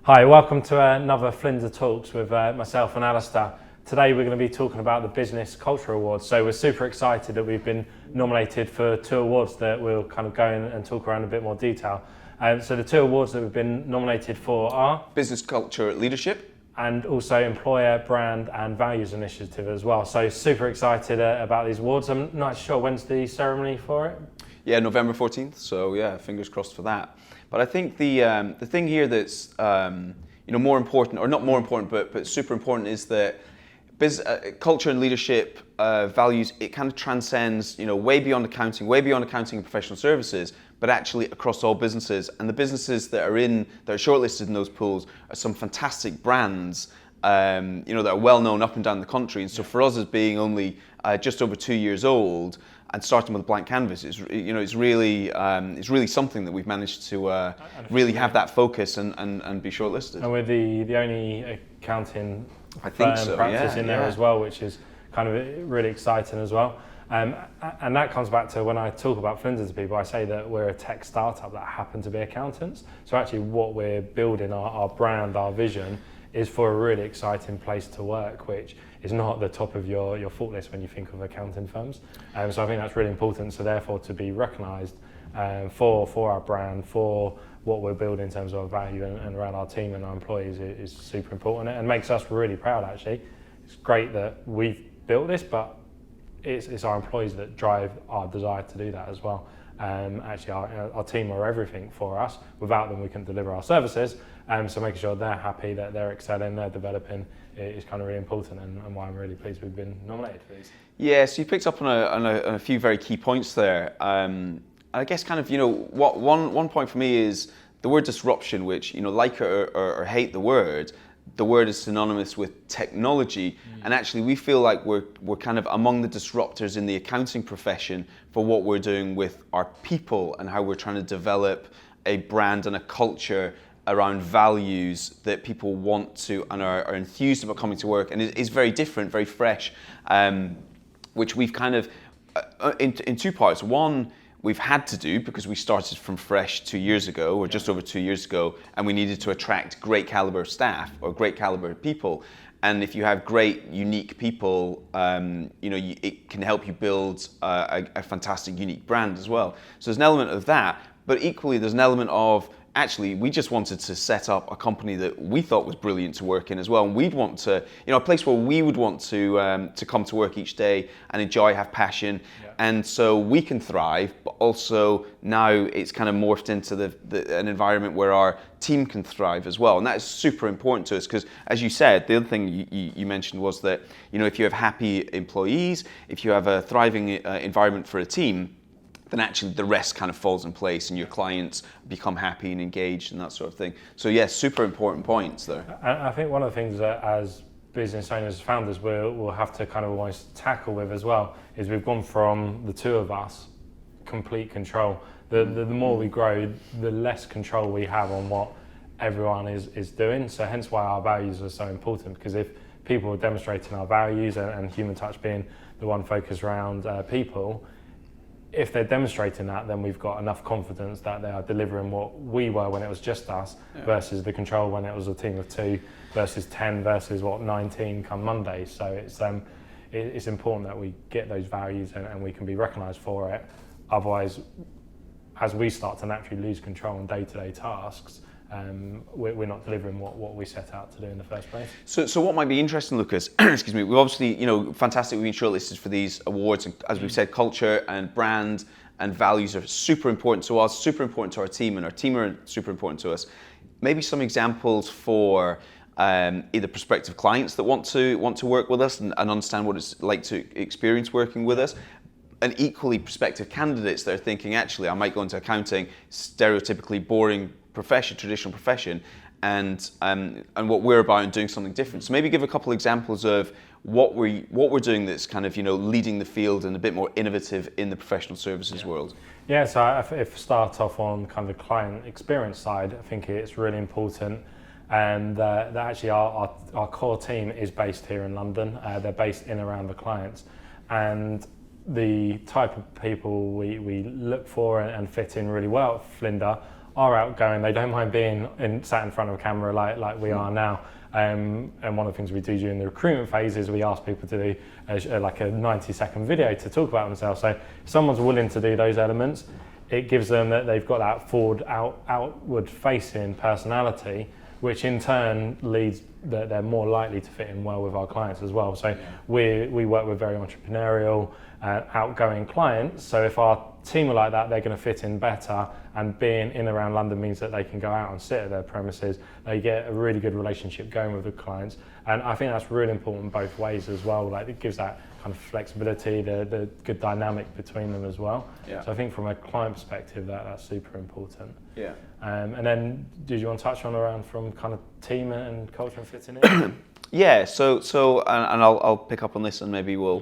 Hi, welcome to another Flinder Talks with myself and Alastair. Today we're going to be talking about the Business Culture Awards. So we're super excited that we've been nominated for 2 awards that we'll kind of go in and talk around in a bit more detail. So the 2 awards that we've been nominated for are Business Culture Leadership and also Employer Brand and Values Initiative as well. So super excited about these awards. I'm not sure when's the ceremony for it. Yeah, November 14th. So yeah, fingers crossed for that. But I think the thing here that's more important, or not more important, but super important, is that culture and leadership values. It kind of transcends, way beyond accounting and professional services, but actually across all businesses. And the businesses that are shortlisted in those pools are some fantastic brands, that are well known up and down the country. And so for us, as being only just over 2 years old and starting with a blank canvas, it's really something that we've managed to really have that focus and be shortlisted. And we're the only accounting practice in there as well, which is kind of really exciting as well. And that comes back to when I talk about Flinder to people, I say that we're a tech startup that happen to be accountants. So actually what we're building, our brand, our vision, is for a really exciting place to work, which is not at the top of your thought list when you think of accounting firms. So I think that's really important. So therefore to be recognised for our brand, for what we're building in terms of our value and around our team and our employees is super important and makes us really proud actually. It's great that we've built this, but it's our employees that drive our desire to do that as well. Actually our team are everything for us. Without them we couldn't deliver our services. So making sure they're happy, that they're excelling, they're developing is kind of really important, and why I'm really pleased we've been nominated for these. Yeah, so you picked up on a few very key points there. I guess kind of, one point for me is the word disruption, which, like or hate the word is synonymous with technology. And actually we feel like we're kind of among the disruptors in the accounting profession for what we're doing with our people and how we're trying to develop a brand and a culture around values that people want to and are enthused about coming to work, and is very different, very fresh, which we've kind of, in 2 parts. One, we've had to do because we started from fresh 2 years ago, or just over 2 years ago, and we needed to attract great caliber staff or great caliber people. And if you have great, unique people, it can help you build a fantastic, unique brand as well. So there's an element of that, but equally there's an element of, actually, we just wanted to set up a company that we thought was brilliant to work in as well. And we'd want to, a place where we would want to come to work each day and enjoy, have passion. Yeah. And so we can thrive, but also now it's kind of morphed into an environment where our team can thrive as well. And that is super important to us because, as you said, the other thing you mentioned was that, if you have happy employees, if you have a thriving environment for a team, then actually the rest kind of falls in place and your clients become happy and engaged and that sort of thing. So yes, super important points there. I think one of the things that as business owners, founders, we'll have to kind of almost tackle with as well is we've gone from the 2 of us, complete control. The more we grow, the less control we have on what everyone is doing. So hence why our values are so important, because if people are demonstrating our values and human touch being the one focus around people, if they're demonstrating that, then we've got enough confidence that they are delivering what we were when it was just us, versus the control when it was a team of 2 versus 10 versus 19 come Monday. So it's important that we get those values and we can be recognised for it. Otherwise, as we start to naturally lose control on day-to-day tasks, we're not delivering what we set out to do in the first place. So what might be interesting, Lucas, excuse me, we've obviously, fantastic, we've been shortlisted for these awards, and as we've said, culture and brand and values are super important to us, super important to our team, and our team are super important to us. Maybe some examples for either prospective clients that want to work with us and understand what it's like to experience working with us, and equally prospective candidates that are thinking, actually, I might go into accounting, stereotypically boring profession, traditional profession, and what we're about and doing something different. So maybe give a couple examples of what we're doing that's kind of leading the field and a bit more innovative in the professional services world. Yeah, so if I start off on kind of the client experience side, I think it's really important, and that actually our core team is based here in London. They're based in around the clients, and the type of people we look for and fit in really well at Flinder are outgoing. They don't mind being sat in front of a camera like we are now. And one of the things we do during the recruitment phase is we ask people to do like a 90-second video to talk about themselves. So if someone's willing to do those elements, it gives them that they've got that outward facing personality, which in turn leads that they're more likely to fit in well with our clients as well. So we work with very entrepreneurial, outgoing clients. So if our team are like that, they're going to fit in better. And being in around London means that they can go out and sit at their premises. They get a really good relationship going with the clients. And I think that's really important both ways as well. Like it gives that kind of flexibility, the good dynamic between them as well. Yeah. So I think from a client perspective, that's super important. Yeah. And then did you want to touch on around from kind of team and culture and fitting in? Yeah, so and I'll pick up on this and maybe we'll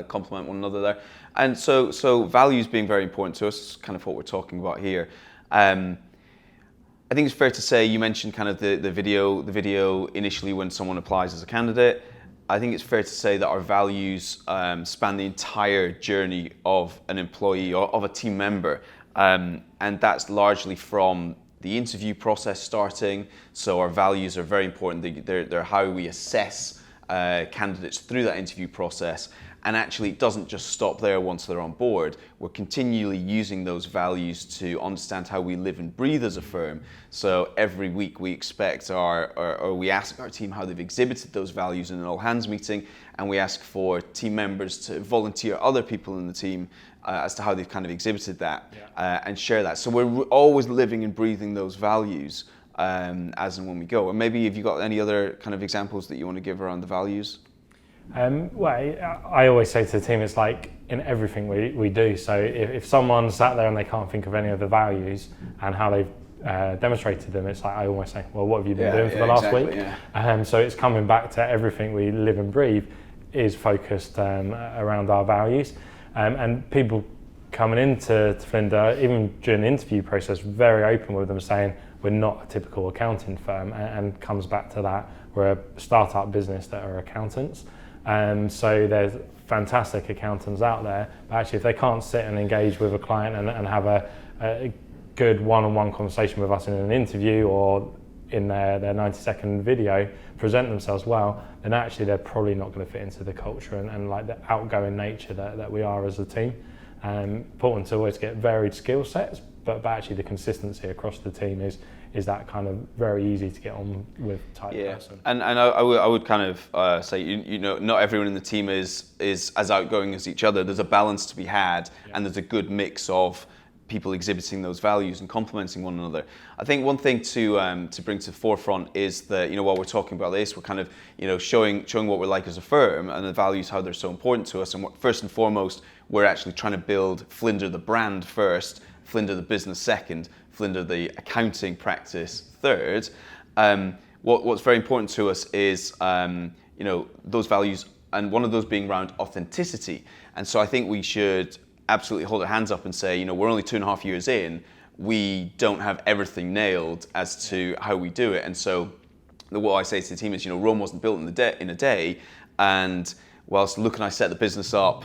complement one another there. And so values being very important to us, kind of what we're talking about here. I think it's fair to say you mentioned kind of the video initially when someone applies as a candidate. I think it's fair to say that our values span the entire journey of an employee or of a team member, and that's largely from the interview process starting. So our values are very important. They're how we assess candidates through that interview process. And actually, it doesn't just stop there once they're on board. We're continually using those values to understand how we live and breathe as a firm. So every week we expect or we ask our team how they've exhibited those values in an all-hands meeting, and we ask for team members to volunteer other people in the team as to how they've kind of exhibited that and share that. So we're always living and breathing those values as and when we go. And maybe have you got any other kind of examples that you want to give around the values? Well, I always say to the team, it's like in everything we do. So if someone sat there and they can't think of any of the values and how they've demonstrated them, it's like I always say, well, what have you been doing for the last week? Yeah. So it's coming back to everything we live and breathe is focused around our values. And people coming into Flinder, even during the interview process, very open with them saying, we're not a typical accounting firm, and comes back to that. We're a startup business that are accountants. So there's fantastic accountants out there, but actually if they can't sit and engage with a client and have a good one-on-one conversation with us in an interview or in their 90-second video, present themselves well, then actually they're probably not going to fit into the culture and like the outgoing nature that we are as a team. Important to always get varied skill sets, but actually the consistency across the team is that kind of very easy to get on with type person. And I would kind of say, you know, not everyone in the team is as outgoing as each other. There's a balance to be had, and there's a good mix of people exhibiting those values and complementing one another. I think one thing to bring to the forefront is that, you know, while we're talking about this, we're kind of, you know, showing what we're like as a firm and the values, how they're so important to us. And first and foremost, we're actually trying to build Flinder the brand first, Flinder the business second, Flinder the accounting practice third. What's very important to us is, you know, those values, and one of those being around authenticity. And so I think we should absolutely hold our hands up and say, you know, we're only 2.5 years in, we don't have everything nailed as to how we do it. And so what I say to the team is, you know, Rome wasn't built in a day. And whilst Luke and I set the business up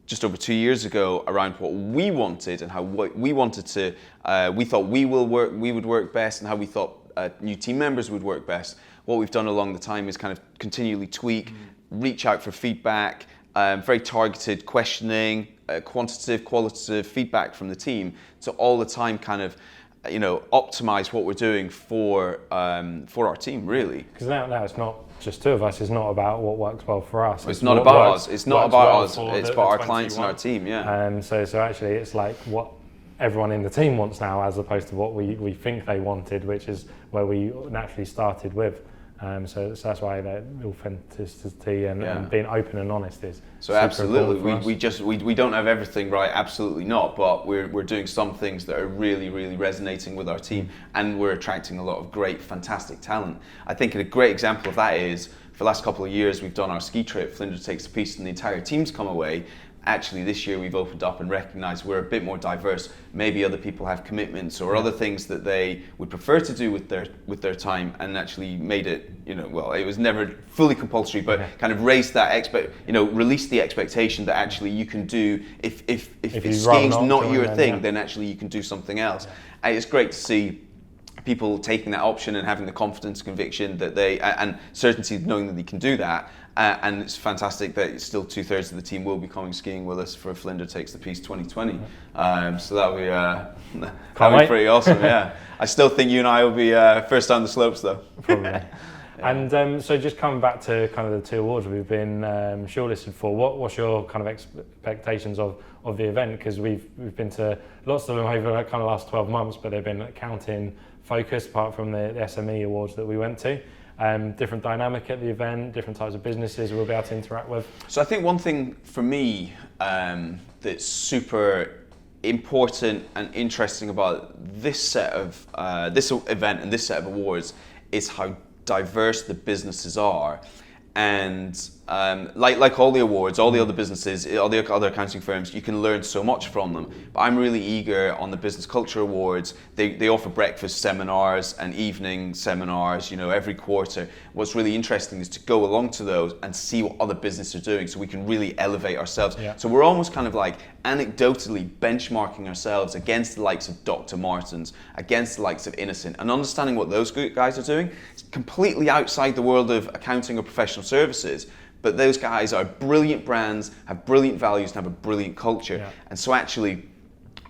just over 2 years ago around what we wanted and how we wanted to, we thought we would work best and how we thought new team members would work best. What we've done along the time is kind of continually tweak, reach out for feedback, very targeted questioning, quantitative, qualitative feedback from the team to all the time kind of, you know, optimize what we're doing for our team, really. Because now it's not just two of us. It's not about what works well for us. It's not about us. It's not about us. It's about our clients and our team. Yeah. So actually, it's like what everyone in the team wants now, as opposed to what we think they wanted, which is where we naturally started with. So that's why the authenticity and being open and honest is so absolutely. We don't have everything right, absolutely not. But we're doing some things that are really, really resonating with our team, and we're attracting a lot of great, fantastic talent. I think a great example of that is for the last couple of years we've done our ski trip. Flinder Takes a Piece, and the entire team's come away. actually this year we've opened up and recognised we're a bit more diverse. Maybe other people have commitments or other things that they would prefer to do with their time, and actually made it, well, it was never fully compulsory, but kind of raised that released the expectation that actually you can do, if skiing's not your thing, then actually you can do something else. And it's great to see people taking that option and having the confidence, conviction that and certainty of knowing that they can do that. And it's fantastic that still 2/3 of the team will be coming skiing with us for Flinder Takes the Piece 2020. So that'll be pretty awesome. Yeah, I still think you and I will be first down the slopes though. Probably. And so just coming back to kind of the 2 awards we've been shortlisted for, what's your kind of expectations of the event? Because we've been to lots of them over the kind of last 12 months, but they've been accounting focused apart from the SME awards that we went to. Different dynamic at the event, different types of businesses we'll be able to interact with. So I think one thing for me that's super important and interesting about this set of this event and this set of awards is how diverse the businesses are. And like all the awards, all the other businesses, all the other accounting firms, you can learn so much from them. But I'm really eager on the Business Culture Awards. They offer breakfast seminars and evening seminars, every quarter. What's really interesting is to go along to those and see what other businesses are doing, so we can really elevate ourselves. Yeah. So we're almost kind of like anecdotally benchmarking ourselves against the likes of Dr. Martens, against the likes of Innocent, and understanding what those guys are doing. It's completely outside the world of accounting or professional services. But those guys are brilliant brands, have brilliant values, and have a brilliant culture. Yeah. And so actually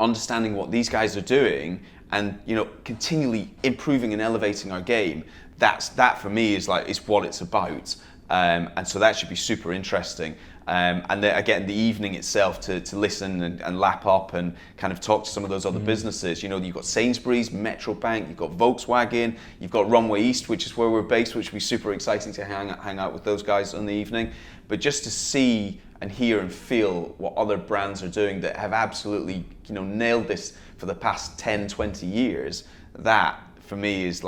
understanding what these guys are doing and continually improving and elevating our game, that for me is what it's about. And so that should be super interesting. And then again, the evening itself to listen and lap up and kind of talk to some of those other businesses. You've got Sainsbury's, Metro Bank, you've got Volkswagen, you've got Runway East, which is where we're based, which will be super exciting to hang out with those guys in the evening. But just to see and hear and feel what other brands are doing that have absolutely nailed this for the past 10, 20 years, that for me is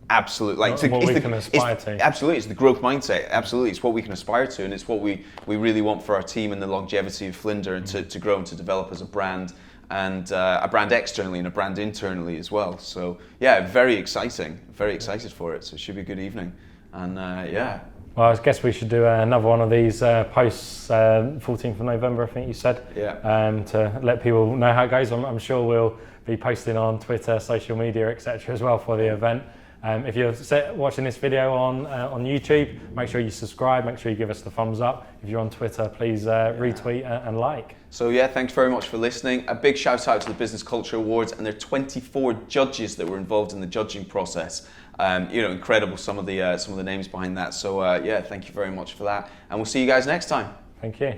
absolutely, absolutely, it's the growth mindset. Absolutely, it's what we can aspire to, and it's what we really want for our team and the longevity of Flinder, and to grow and to develop as a brand, and a brand externally and a brand internally as well. So yeah, very exciting, very excited for it. So it should be a good evening, and yeah. Well, I guess we should do another one of these posts 14th of November, I think you said. Yeah. To let people know how it goes. I'm sure we'll be posting on Twitter, social media, etc. as well for the event. If you're watching this video on YouTube, make sure you subscribe, make sure you give us the thumbs up. If you're on Twitter, please retweet and like. So yeah, thanks very much for listening. A big shout out to the Business Culture Awards and their 24 judges that were involved in the judging process. Incredible, some of the names behind that. So yeah, thank you very much for that. And we'll see you guys next time. Thank you.